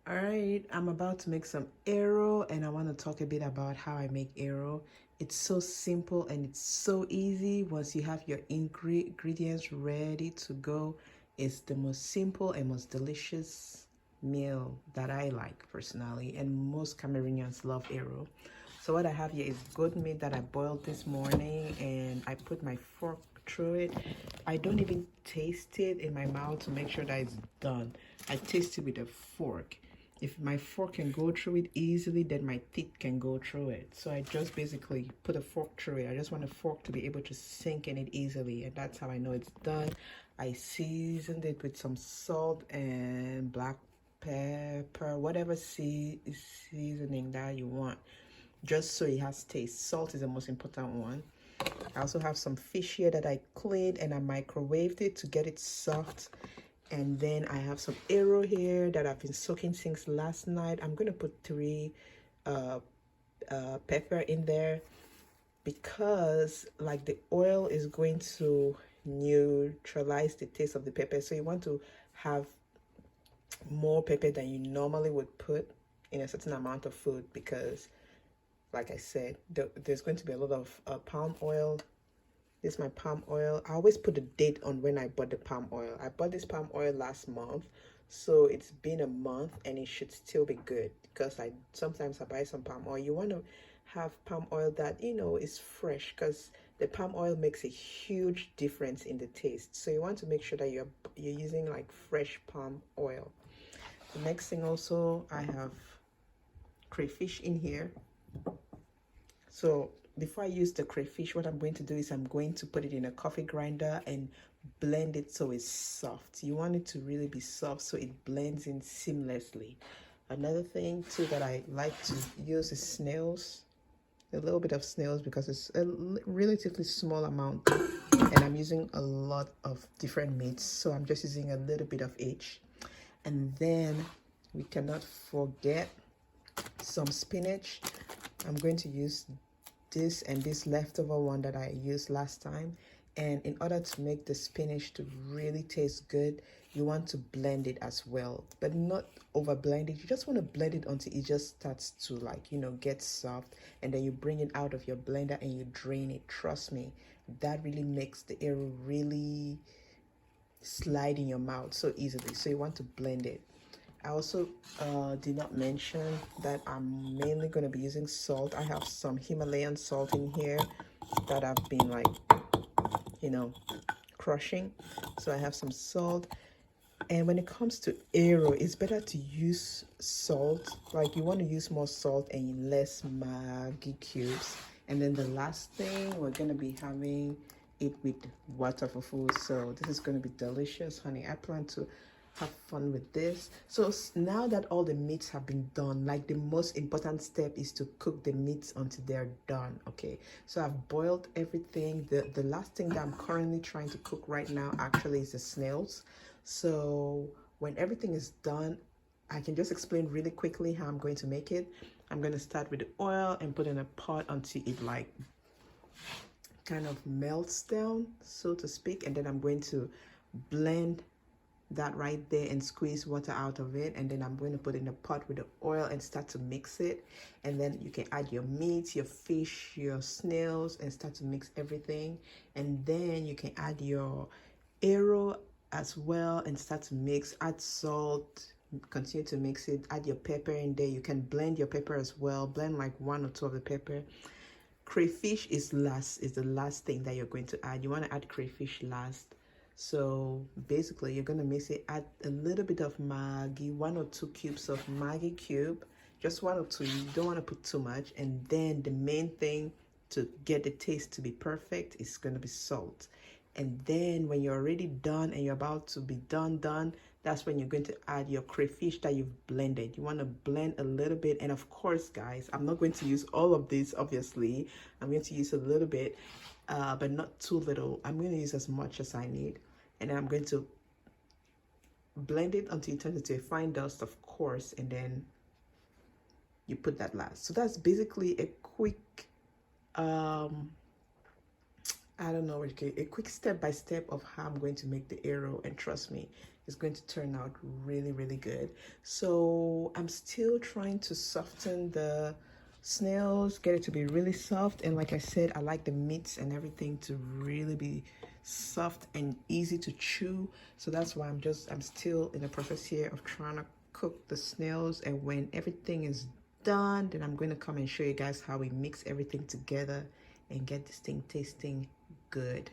All right, I'm about to make some arrow and I want to talk a bit about how I make arrow. It's so simple and it's so easy once you have your ingredients ready to go. It's the most simple and most delicious meal that I like personally, and most Cameroonians love arrow. So what I have here is goat meat that I boiled this morning and I put my fork through it. I don't even taste it in my mouth to make sure that it's done. I taste it with a fork. If my fork can go through it easily, then my teeth can go through it. So I just basically put a fork through it. I just want a fork to be able to sink in it easily, and that's how I know it's done. I seasoned it with some salt and black pepper, whatever seasoning that you want, just so it has taste. Salt is the most important one. I also have some fish here that I cleaned and I microwaved it to get it soft. And then I have some arrow here that I've been soaking since last night. I'm going to put 3 pepper in there because like the oil is going to neutralize the taste of the pepper. So you want to have more pepper than you normally would put in a certain amount of food because, like I said, there's going to be a lot of palm oil. This is my palm oil. I always put a date on when I bought the palm oil. I bought this palm oil last month, so it's been a month and it should still be good because I sometimes buy some palm oil. You want to have palm oil that is fresh because the palm oil makes a huge difference in the taste. So you want to make sure that you're using like fresh palm oil. The next thing also, I have crayfish in here. So before I use the crayfish, what I'm going to do is I'm going to put it in a coffee grinder and blend it so it's soft. You want it to really be soft so it blends in seamlessly. Another thing too that I like to use is snails. A little bit of snails because it's a relatively small amount and I'm using a lot of different meats, so I'm just using a little bit of each. And then we cannot forget some spinach. I'm going to use this and this leftover one that I used last time, and in order to make the spinach to really taste good, you want to blend it as well, but not over blend it. You just want to blend it until it just starts to get soft, and then you bring it out of your blender and you drain it. Trust me, that really makes the arrow really slide in your mouth so easily. So you want to blend it. I also did not mention that I'm mainly going to be using salt. I have some Himalayan salt in here that I've been crushing. So I have some salt. And when it comes to arrow, it's better to use salt. Like you want to use more salt and less Maggi cubes. And then the last thing, we're going to be having it with water for food. So this is going to be delicious, honey. I plan to have fun with this. So now that all the meats have been done, like the most important step is to cook the meats until they're done. Okay, so I've boiled everything. The last thing that I'm currently trying to cook right now actually is the snails. So when everything is done, I can just explain really quickly how I'm going to make it. I'm going to start with the oil and put in a pot until it like kind of melts down, so to speak, and then I'm going to blend that right there and squeeze water out of it, and then I'm going to put in a pot with the oil and start to mix it. And then you can add your meat, your fish, your snails, and start to mix everything. And then you can add your arrow as well and start to mix. Add salt, continue to mix it, add your pepper in there. You can blend your pepper as well, blend like 1 or 2 of the pepper. Crayfish is the last thing that you're going to add. You want to add crayfish last. So basically you're going to mix it. Add a little bit of Maggi, 1 or 2 cubes of Maggi cube, just 1 or 2. You don't want to put too much. And then the main thing to get the taste to be perfect is going to be salt. And then when you're already done and you're about to be done, that's when you're going to add your crayfish that you've blended. You want to blend a little bit. And of course, guys, I'm not going to use all of this, obviously. I'm going to use a little bit, but not too little. I'm going to use as much as I need. And then I'm going to blend it until it turns into a fine dust, of course, and then you put that last. So that's basically a quick I don't know, okay, a quick step-by-step of how I'm going to make the arrow, and trust me, it's going to turn out really, really good. So I'm still trying to soften the snails, get it to be really soft. And like I said, I like the meats and everything to really be soft and easy to chew. So that's why I'm still in the process here of trying to cook the snails. And when everything is done, then I'm going to come and show you guys how we mix everything together and get this thing tasting good.